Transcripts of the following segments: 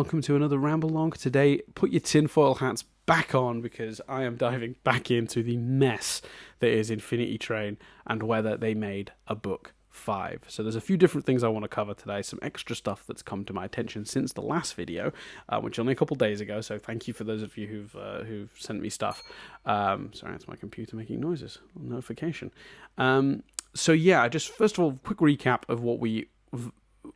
welcome to another Ramblogue. Today, put your tinfoil hats back on because I am diving back into the mess that is Infinity Train and whether they made a book 5. So there's a few different things I want to cover today, some extra stuff that's come to my attention since the last video, which only a couple days ago, so thank you for those of you who've sent me stuff. Sorry, it's my computer making noises, notification. So yeah, just first of all, quick recap of what we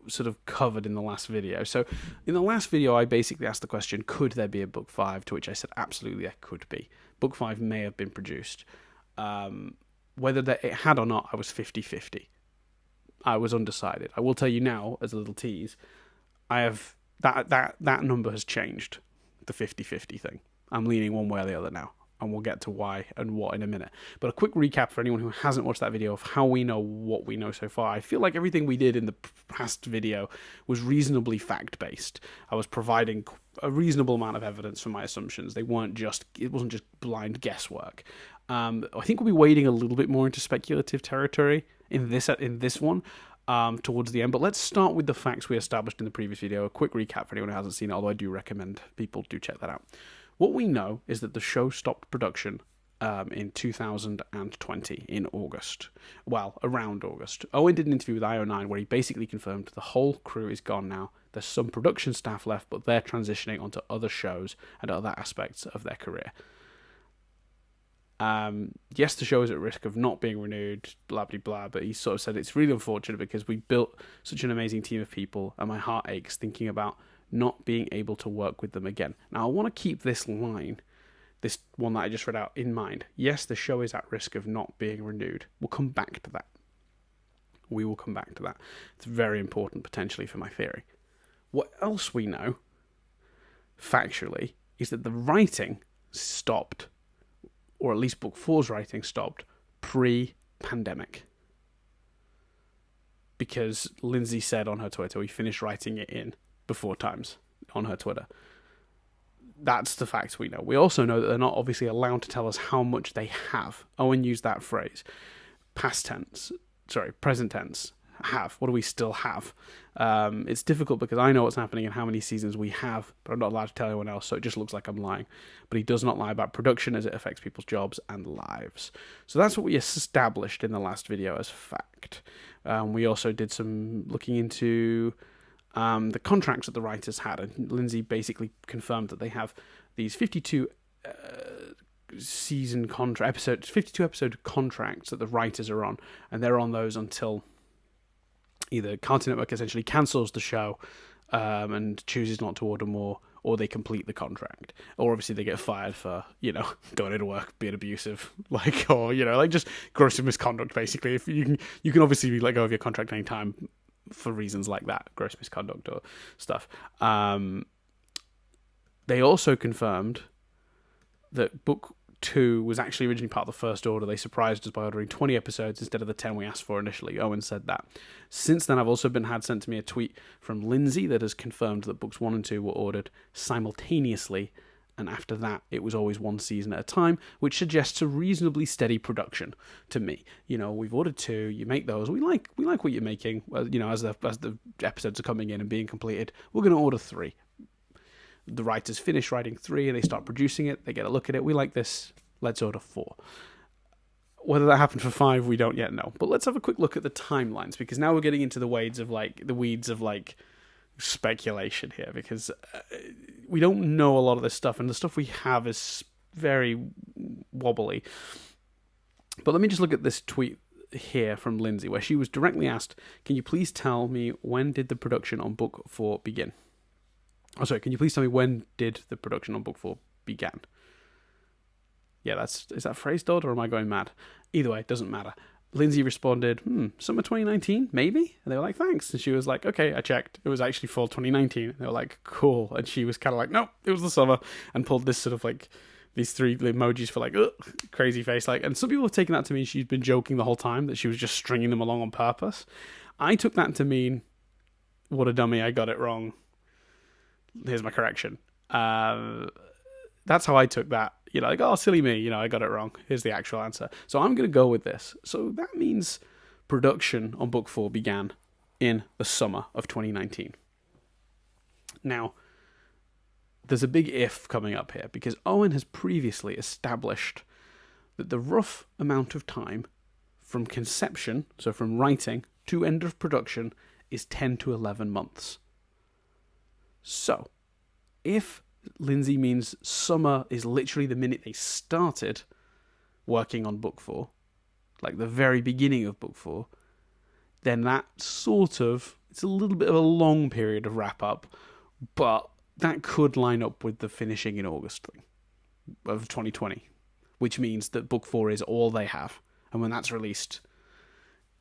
sort of covered in the last video. So in the last video, I basically asked the question, could there be a book 5? To which I said, absolutely, there could be. Book 5 may have been produced. Whether it had or not, I was 50-50. I was undecided. I will tell you now, as a little tease, I have that number has changed, the 50-50 thing. I'm leaning one way or the other now, and we'll get to why and what in a minute. But a quick recap for anyone who hasn't watched that video of how we know what we know so far. I feel like everything we did in the past video was reasonably fact-based. I was providing a reasonable amount of evidence for my assumptions. It wasn't just blind guesswork. I think we'll be wading a little bit more into speculative territory in this one towards the end. But let's start with the facts we established in the previous video. A quick recap for anyone who hasn't seen it, although I do recommend people do check that out. What we know is that the show stopped production in 2020, in August. Well, around August. Owen did an interview with IO9 where he basically confirmed the whole crew is gone now. There's some production staff left, but they're transitioning onto other shows and other aspects of their career. Yes, the show is at risk of not being renewed, blah, blah, blah, but he sort of said it's really unfortunate because we built such an amazing team of people and my heart aches thinking about not being able to work with them again. Now, I want to keep this line, this one that I just read out, in mind. Yes, the show is at risk of not being renewed. We'll come back to that. We will come back to that. It's very important, potentially, for my theory. What else we know, factually, is that the writing stopped, or at least Book 4's writing stopped, pre-pandemic. Because Lindsay said on her Twitter, we finished writing it in before times on her Twitter. That's the facts we know. We also know that they're not obviously allowed to tell us how much they have. Owen used that phrase. Present tense. Have. What do we still have? It's difficult because I know what's happening and how many seasons we have, but I'm not allowed to tell anyone else, so it just looks like I'm lying. But he does not lie about production as it affects people's jobs and lives. So that's what we established in the last video as fact. We also did some looking into the contracts that the writers had, and Lindsay basically confirmed that they have these 52 episode contracts that the writers are on, and they're on those until either Cartoon Network essentially cancels the show and chooses not to order more, or they complete the contract, or obviously they get fired for going into work being abusive, or just gross misconduct. Basically, if you can obviously let go of your contract anytime for reasons like that, gross misconduct or stuff. They also confirmed that Book 2 was actually originally part of the first order. They surprised us by ordering 20 episodes instead of the 10 we asked for initially. Owen said that. Since then, I've also had sent to me a tweet from Lindsay that has confirmed that Books 1 and 2 were ordered simultaneously, and after that, it was always one season at a time, which suggests a reasonably steady production to me. We've ordered 2, you make those. We like what you're making. As the episodes are coming in and being completed, we're going to order 3. The writers finish writing 3 and they start producing it. They get a look at it. We like this. Let's order 4. Whether that happened for 5, we don't yet know. But let's have a quick look at the timelines, because now we're getting into the weeds of speculation here, because we don't know a lot of this stuff, and the stuff we have is very wobbly. But let me just look at this tweet here from Lindsay, where she was directly asked, can you please tell me when did the production on Book 4 begin? Can you please tell me when did the production on Book 4 began? Yeah, is that phrased odd, or am I going mad? Either way, it doesn't matter. Lindsay responded, summer 2019, maybe? And they were like, thanks. And she was like, okay, I checked. It was actually fall 2019. And they were like, cool. And she was kind of like, no, it was the summer. And pulled this sort of these 3 emojis for crazy face. And some people have taken that to mean she's been joking the whole time, that she was just stringing them along on purpose. I took that to mean, what a dummy, I got it wrong. Here's my correction. That's how I took that. Oh, silly me, I got it wrong. Here's the actual answer. So I'm going to go with this. So that means production on Book 4 began in the summer of 2019. Now, there's a big if coming up here, because Owen has previously established that the rough amount of time from conception, so from writing to end of production, is 10 to 11 months. So, if Lindsay means summer is literally the minute they started working on book 4, like the very beginning of book 4, then that sort of, it's a little bit of a long period of wrap up, but that could line up with the finishing in August thing of 2020, which means that book 4 is all they have. And when that's released,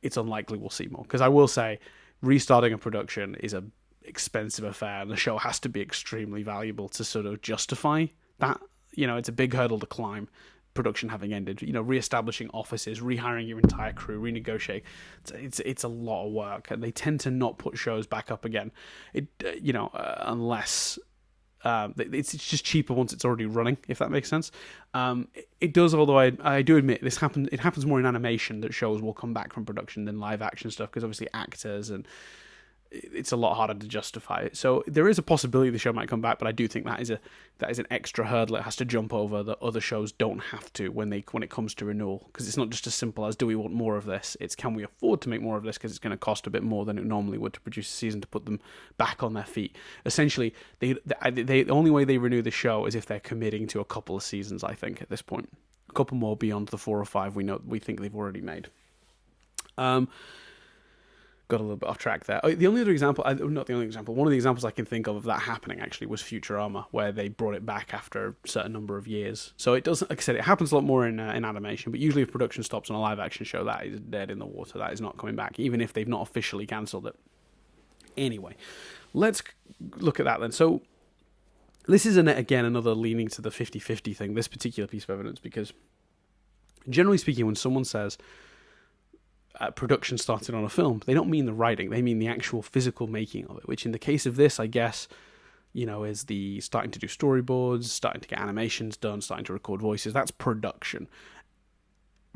it's unlikely we'll see more. Because I will say, restarting a production is a expensive affair, and the show has to be extremely valuable to sort of justify that. You know, it's a big hurdle to climb, production having ended. You know, re-establishing offices, rehiring your entire crew, renegotiating. It's a lot of work, and they tend to not put shows back up again. Unless it's just cheaper once it's already running, if that makes sense. It does, although I do admit it happens more in animation that shows will come back from production than live action stuff, because obviously actors, and it's a lot harder to justify it. So there is a possibility the show might come back, but I do think that is an extra hurdle it has to jump over that other shows don't have to when it comes to renewal, because it's not just as simple as, do we want more of this? It's, can we afford to make more of this, because it's going to cost a bit more than it normally would to produce a season to put them back on their feet. Essentially, the only way they renew the show is if they're committing to a couple of seasons, I think, at this point. A couple more beyond the 4 or 5 we think they've already made. Got a little bit off track there. The only other example, not the only example, one of the examples I can think of that happening actually was Futurama, where they brought it back after a certain number of years. So it doesn't, like I said, it happens a lot more in animation, but usually if production stops on a live action show, that is dead in the water. That is not coming back, even if they've not officially cancelled it. Anyway, let's look at that then. So this is, again, another leaning to the 50-50 thing, this particular piece of evidence, because generally speaking, when someone says production started on a film, they don't mean the writing, they mean the actual physical making of it, which in the case of this, I guess, is the starting to do storyboards, starting to get animations done, starting to record voices. That's production.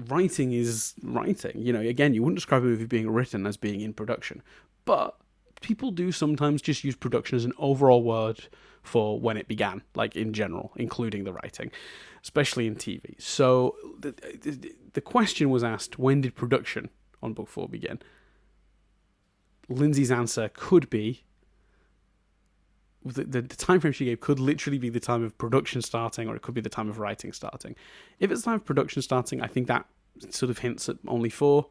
Writing is writing. Again, you wouldn't describe a movie being written as being in production, but people do sometimes just use production as an overall word for when it began, like in general, including the writing, especially in TV. So the question was asked, when did production on book 4 begin? Lindsay's answer could be, the time frame she gave could literally be the time of production starting, or it could be the time of writing starting. If it's the time of production starting, I think that sort of hints at only 4.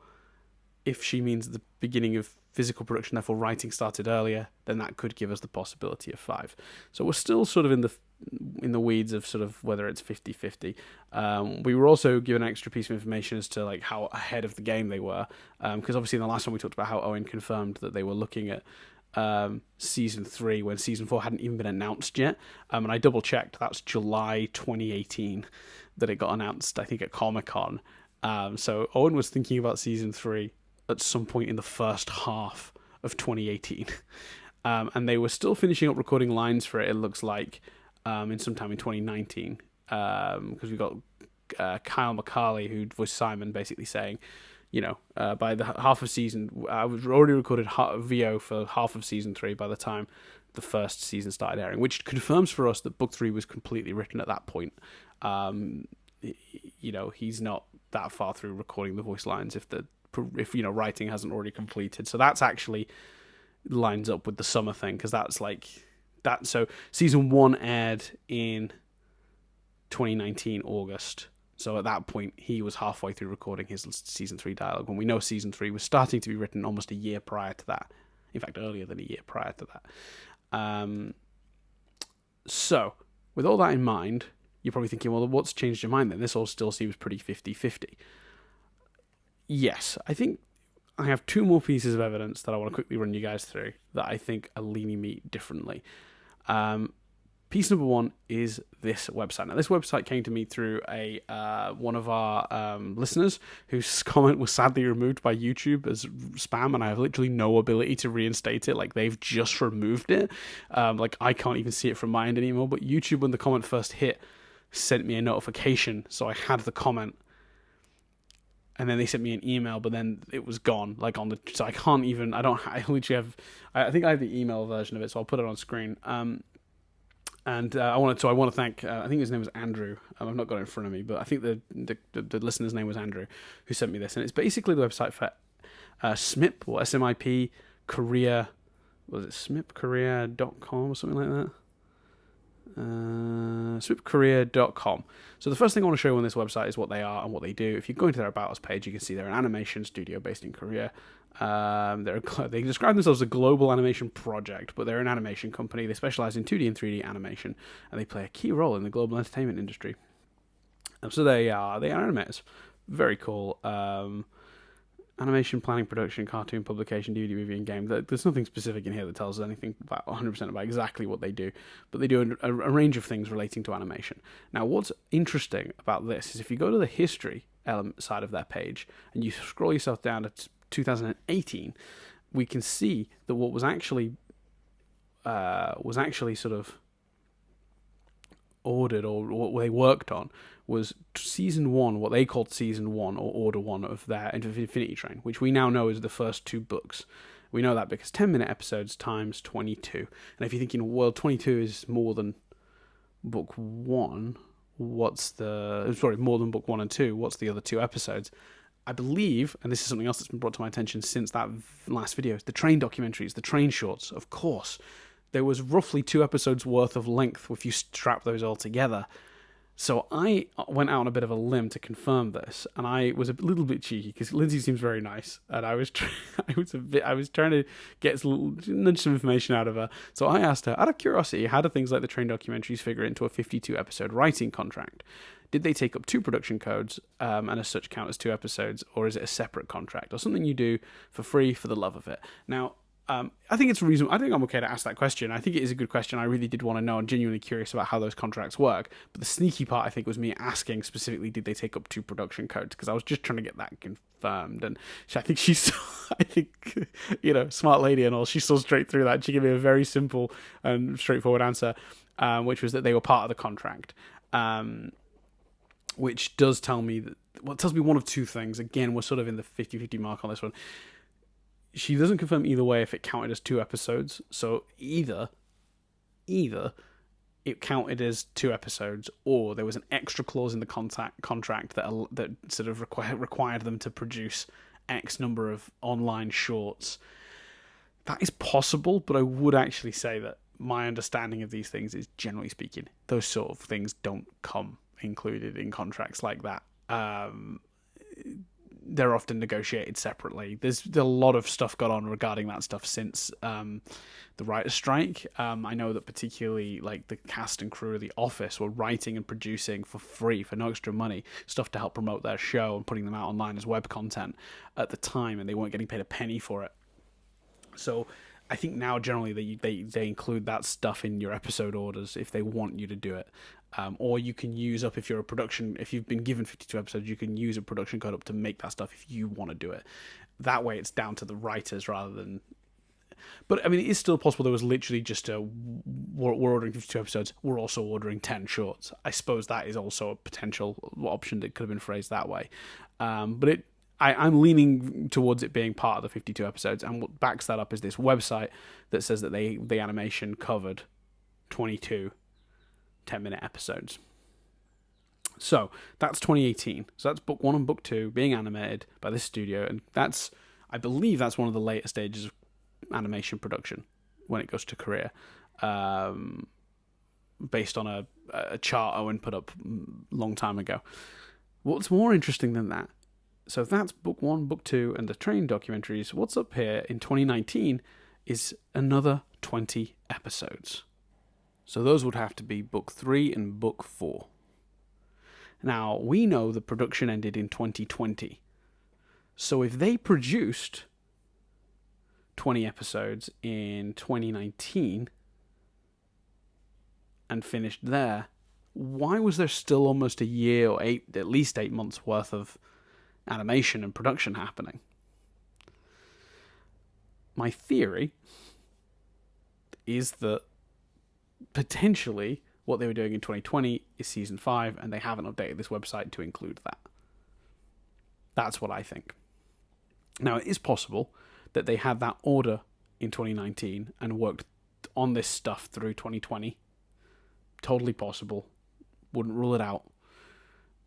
If she means the beginning of physical production, therefore writing started earlier, then that could give us the possibility of 5. So we're still sort of in the weeds of sort of whether it's 50-50. We were also given an extra piece of information as to like how ahead of the game they were, because obviously in the last one we talked about how Owen confirmed that they were looking at season 3 when season 4 hadn't even been announced yet, and I double checked, that's July 2018 that it got announced, I think at Comic-Con. So Owen was thinking about season 3 at some point in the first half of 2018, and they were still finishing up recording lines for it looks like, in sometime in 2019, because we got Kyle McCarley, who voiced Simon, basically saying, by the half of season, I was already recorded VO for half of season 3 by the time the first season started airing, which confirms for us that book 3 was completely written at that point. He's not that far through recording the voice lines if writing hasn't already completed. So that's actually lines up with the summer thing, because that's like that. So season 1 aired in 2019 August. So at that point, he was halfway through recording his season 3 dialogue, when we know season 3 was starting to be written almost a year prior to that. In fact, earlier than a year prior to that. So with all that in mind, you're probably thinking, well, what's changed your mind then? This all still seems pretty 50-50. Yes, I think I have 2 more pieces of evidence that I want to quickly run you guys through that I think are leaning me differently. Piece number 1 is this website. Now, this website came to me through one of our listeners whose comment was sadly removed by YouTube as spam, and I have literally no ability to reinstate it. Like, they've just removed it. I can't even see it from my end anymore. But YouTube, when the comment first hit, sent me a notification, so I had the comment. And then they sent me an email, but then it was gone. So I can't even. I literally have. I think I have the email version of it, so I'll put it on screen. And I want to thank. I think his name was Andrew. I've not got it in front of me, but I think the listener's name was Andrew, who sent me this, and it's basically the website for SMIP or SMIP Korea. Was it smipkorea.com or something like that? Smipkorea.com. So the first thing I want to show you on this website is what they are and what they do. If you go into their About Us page, you can see they're an animation studio based in Korea. They describe themselves as a global animation project, but they're an animation company. They specialize in 2D and 3D animation, and they play a key role in the global entertainment industry. And so they are animators. Very cool. Animation, planning, production, cartoon, publication, DVD, movie, and game. There's nothing specific in here that tells us anything about 100% about exactly what they do, but they do a range of things relating to animation. Now, what's interesting about this is if you go to the history element side of their page and you scroll yourself down to 2018, we can see that what was actually sort of ordered or what they worked on was season 1, what they called season 1 or order 1 of their Infinity Train, which we now know is the first 2 books. We know that because 10-minute episodes times 22. And if you're thinking, well, 22 is more than book 1, more than book 1 and 2, what's the other 2 episodes? I believe, and this is something else that's been brought to my attention since that last video, the train documentaries, the train shorts, of course. There was roughly 2 episodes worth of length if you strap those all together. So I went out on a bit of a limb to confirm this, and I was a little bit cheeky because Lindsay seems very nice, and I was trying to nudge some information out of her. So I asked her, out of curiosity, how do things like the train documentaries figure into a 52-episode writing contract? Did they take up 2 production codes and as such count as 2 episodes, or is it a separate contract or something you do for free for the love of it? Now, I think it's reasonable. I think I'm okay to ask that question. I think it is a good question. I really did want to know. I'm genuinely curious about how those contracts work. But the sneaky part, I think, was me asking specifically, did they take up 2 production codes? Because I was just trying to get that confirmed. And smart lady and all, she saw straight through that. She gave me a very simple and straightforward answer, which was that they were part of the contract. Which does tell me it tells me one of 2 things. Again, we're sort of in the 50-50 mark on this one. She doesn't confirm either way if it counted as 2 episodes. So either it counted as 2 episodes, or there was an extra clause in the contract that sort of required them to produce X number of online shorts. That is possible, but I would actually say that my understanding of these things is, generally speaking, those sort of things don't come included in contracts like that. They're often negotiated separately. There's a lot of stuff got on regarding that stuff since the writer's strike. I know that particularly like the cast and crew of The Office were writing and producing for free, for no extra money, stuff to help promote their show and putting them out online as web content at the time, and they weren't getting paid a penny for it. So I think now generally they include that stuff in your episode orders if they want you to do it. Or you can use up, if you've been given 52 episodes, you can use a production code up to make that stuff if you want to do it. That way it's down to the writers rather than... But, I mean, it is still possible there was literally just we're ordering 52 episodes, we're also ordering 10 shorts. I suppose that is also a potential option that could have been phrased that way. But I'm leaning towards it being part of the 52 episodes, and what backs that up is this website that says that the animation covered 22 10-minute episodes. So that's 2018. So that's book 1 and book 2 being animated by this studio, and I believe that's one of the later stages of animation production when it goes to Korea, based on a chart Owen put up a long time ago. What's more interesting than that, so that's book 1, book 2, and the train documentaries. What's up here in 2019 is another 20 episodes. So those would have to be book 3 and book 4. Now, we know the production ended in 2020. So if they produced 20 episodes in 2019 and finished there, why was there still almost a year or at least 8 months worth of animation and production happening? My theory is that potentially what they were doing in 2020 is season 5, and they haven't updated this website to include that. That's what I think. Now, it is possible that they had that order in 2019 and worked on this stuff through 2020 totally possible. Wouldn't rule it out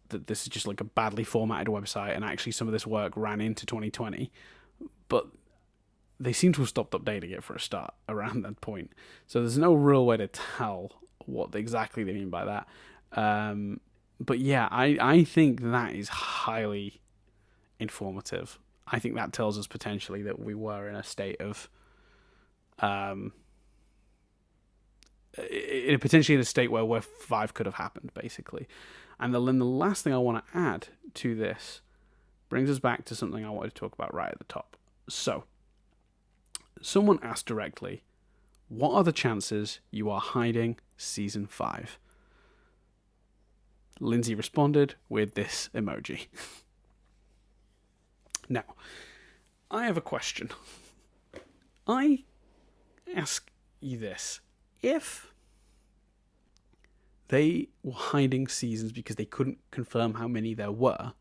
that this is just like a badly formatted website and actually some of this work ran into 2020. But they seem to have stopped updating it for a start around that point. So there's no real way to tell what exactly they mean by that. But yeah, I think that is highly informative. I think that tells us potentially that we were in a state of potentially in a state where 5 could have happened, basically. And then the last thing I want to add to this brings us back to something I wanted to talk about right at the top. So, someone asked directly, what are the chances you are hiding season 5? Lindsay responded with this emoji. Now, I have a question. I ask you this. If they were hiding seasons because they couldn't confirm how many there were,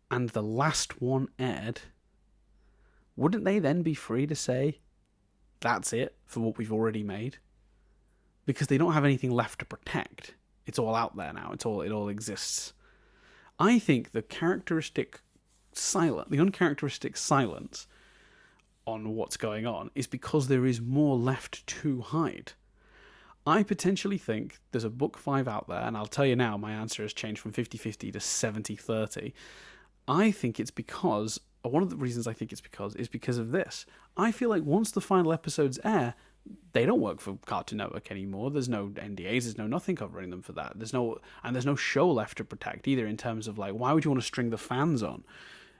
and the last one aired, wouldn't they then be free to say, that's it for what we've already made? Because they don't have anything left to protect. It's all out there now. It all exists. I think the uncharacteristic silence on what's going on is because there is more left to hide. I potentially think there's a book 5 out there, and I'll tell you now, my answer has changed from 50-50 to 70-30. I think it's because, or one of the reasons I think it's because, is because of this. I feel like once the final episodes air, they don't work for Cartoon Network anymore. There's no NDAs, there's no nothing covering them for that. There's no show left to protect either, in terms of like, why would you want to string the fans on?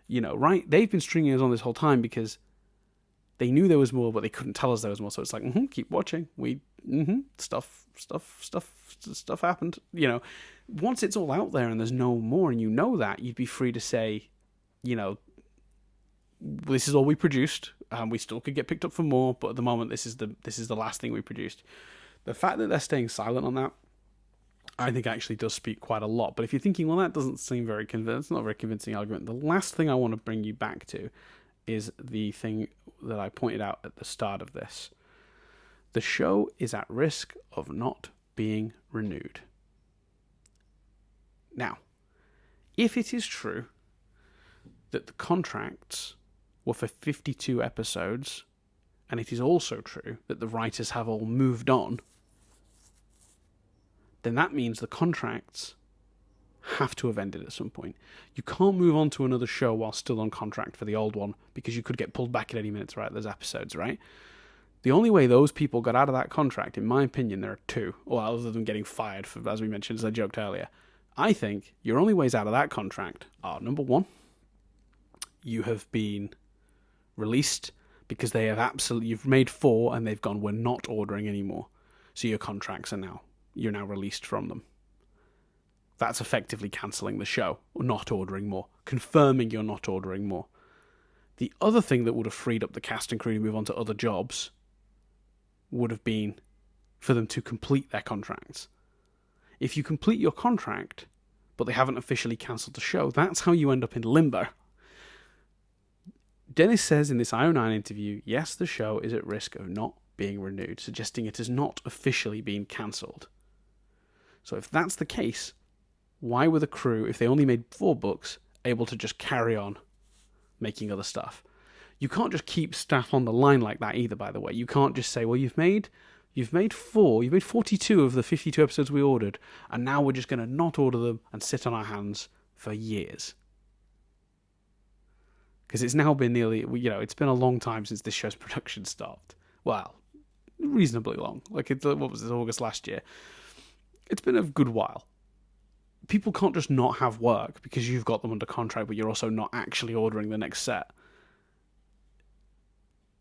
You know, right? They've been stringing us on this whole time because they knew there was more, but they couldn't tell us there was more. So it's like, keep watching. Stuff happened. You know, once it's all out there and there's no more, and you know that, you'd be free to say, you know, this is all we produced. We still could get picked up for more, but at the moment, this is the last thing we produced. The fact that they're staying silent on that, I think actually does speak quite a lot. But if you're thinking, well, that doesn't seem very convincing, it's not a very convincing argument. The last thing I want to bring you back to is the thing that I pointed out at the start of this. The show is at risk of not being renewed. Now, if it is true that the contracts were for 52 episodes, and it is also true that the writers have all moved on, then that means the contracts have to have ended at some point. You can't move on to another show while still on contract for the old one, because you could get pulled back at any minute to write those episodes, right? The only way those people got out of that contract, in my opinion, there are two. Well, other than getting fired, for, as we mentioned, as I joked earlier. I think your only ways out of that contract are, number one, you have been released because they have you've made 4 and they've gone, we're not ordering anymore. So your contracts are you're now released from them. That's effectively cancelling the show, or not ordering more, confirming you're not ordering more. The other thing that would have freed up the cast and crew to move on to other jobs would have been for them to complete their contracts. If you complete your contract, but they haven't officially cancelled the show, that's how you end up in limbo. Dennis says in this IO9 interview, yes, the show is at risk of not being renewed, suggesting it has not officially been cancelled. So if that's the case, why were the crew, if they only made 4 books, able to just carry on making other stuff? You can't just keep staff on the line like that either, by the way. You can't just say, well, you've made 42 of the 52 episodes we ordered, and now we're just going to not order them and sit on our hands for years. Because it's now been it's been a long time since this show's production stopped. Well, reasonably long. Like, what was this, August last year? It's been a good while. People can't just not have work because you've got them under contract, but you're also not actually ordering the next set.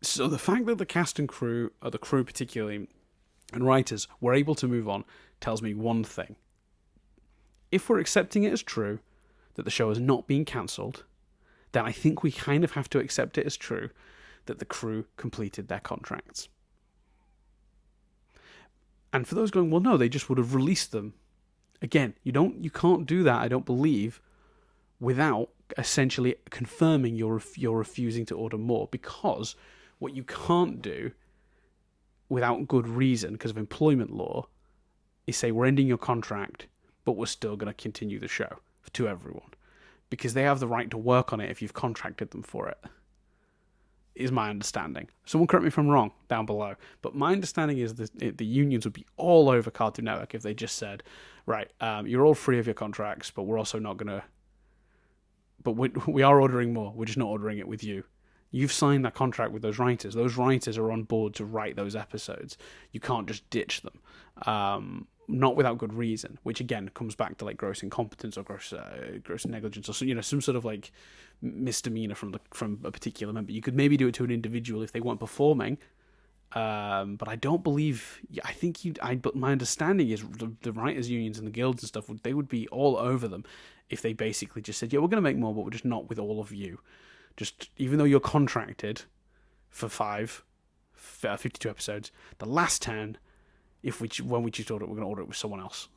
So the fact that the cast and crew, or the crew particularly, and writers, were able to move on tells me one thing. If we're accepting it as true that the show has not been cancelled, then I think we kind of have to accept it as true that the crew completed their contracts. And for those going, well, no, they just would have released them. Again, you can't do that, I don't believe, without essentially confirming you're refusing to order more. Because what you can't do without good reason, because of employment law, is say we're ending your contract, but we're still going to continue the show to everyone, because they have the right to work on it if you've contracted them for it, is my understanding. Someone correct me if I'm wrong down below, but my understanding is that the unions would be all over Cartoon Network if they just said, right, you're all free of your contracts, but we're also not going to, but we are ordering more, we're just not ordering it with you. You've signed that contract with those writers. Those writers are on board to write those episodes. You can't just ditch them. Not without good reason, which again comes back to like gross incompetence or gross negligence, or some sort of like misdemeanor from a particular member. You could maybe do it to an individual if they weren't performing, but I don't believe. But my understanding is the writers' unions and the guilds and stuff they would be all over them if they basically just said, yeah, we're going to make more, but we're just not with all of you. Just even though you're contracted for 52 episodes, the last 10. When we choose to order it, we're going to order it with someone else.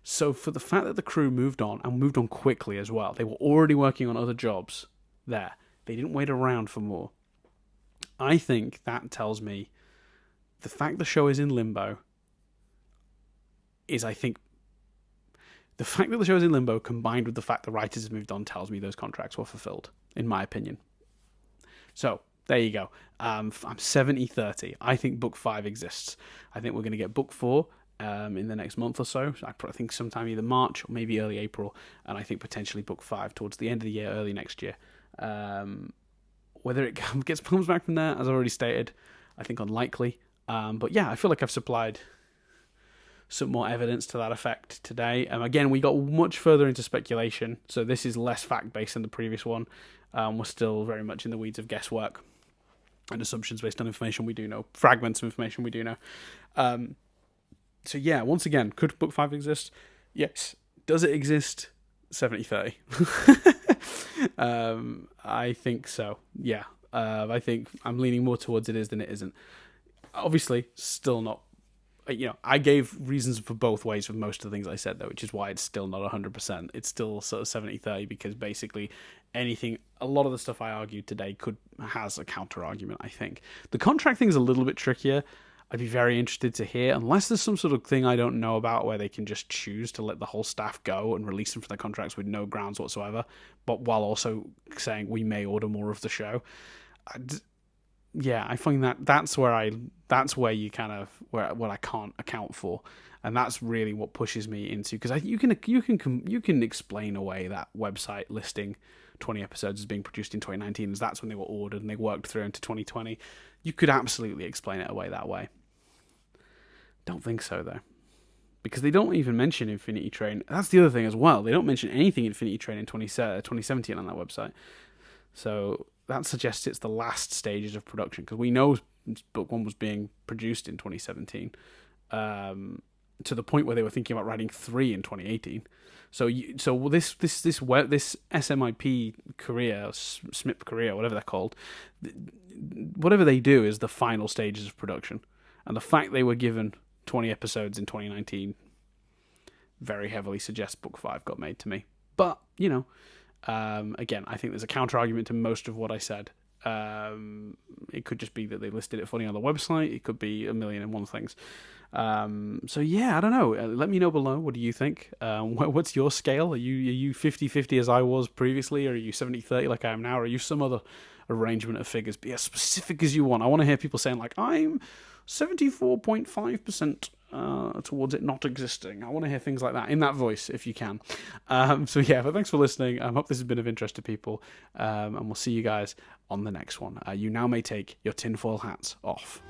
So for the fact that the crew moved on, and moved on quickly as well, they were already working on other jobs there. They didn't wait around for more. I think that tells me the fact the show is in limbo is, I think, the fact that the show is in limbo combined with the fact the writers have moved on tells me those contracts were fulfilled, in my opinion. So, there you go. I'm 70-30. I think book 5 exists. I think we're going to get book 4 in the next month or so. I think sometime either March or maybe early April. And I think potentially book 5 towards the end of the year, early next year. Whether it comes back from there, as I already stated, I think unlikely. But yeah, I feel like I've supplied some more evidence to that effect today. Again, we got much further into speculation. So this is less fact-based than the previous one. We're still very much in the weeds of guesswork and assumptions based on information we do know, fragments of information we do know. So yeah, once again, could book 5 exist? Yes. Does it exist? 70-30. I think so. Yeah. I think I'm leaning more towards it is than it isn't. Obviously, still not. I gave reasons for both ways for most of the things I said, though, which is why it's still not 100%. It's still sort of 70-30 because basically a lot of the stuff I argued today has a counter argument, I think. The contract thing is a little bit trickier. I'd be very interested to hear, unless there's some sort of thing I don't know about where they can just choose to let the whole staff go and release them from their contracts with no grounds whatsoever, but while also saying we may order more of the show. I find that's where you kind of what I can't account for, and that's really what pushes me into, because you can explain away that website listing 20 episodes as being produced in 2019, as that's when they were ordered and they worked through into 2020. You could absolutely explain it away that way. Don't think so though, because they don't even mention Infinity Train. That's the other thing as well. They don't mention anything Infinity Train in 2017 on that website. So that suggests it's the last stages of production, because we know book 1 was being produced in 2017, to the point where they were thinking about writing 3 in 2018. So this SMIP career, SMIP career, whatever they're called, whatever they do is the final stages of production, and the fact they were given 20 episodes in 2019 very heavily suggests book 5 got made to me. But again, I think there's a counter argument to most of what I said. It could just be that they listed it funny on the website. It could be a million and one things. So yeah, I don't know. Let me know below. What do you think? What's your scale? Are you 50-50 as I was previously, or are you 70-30 like I am now, or are you some other arrangement of figures? Be as specific as you want. I want to hear people saying like, I'm 74.5% towards it not existing. I want to hear things like that in that voice if you can. So yeah, but thanks for listening. I hope this has been of interest to people, and we'll see you guys on the next one. You now may take your tinfoil hats off.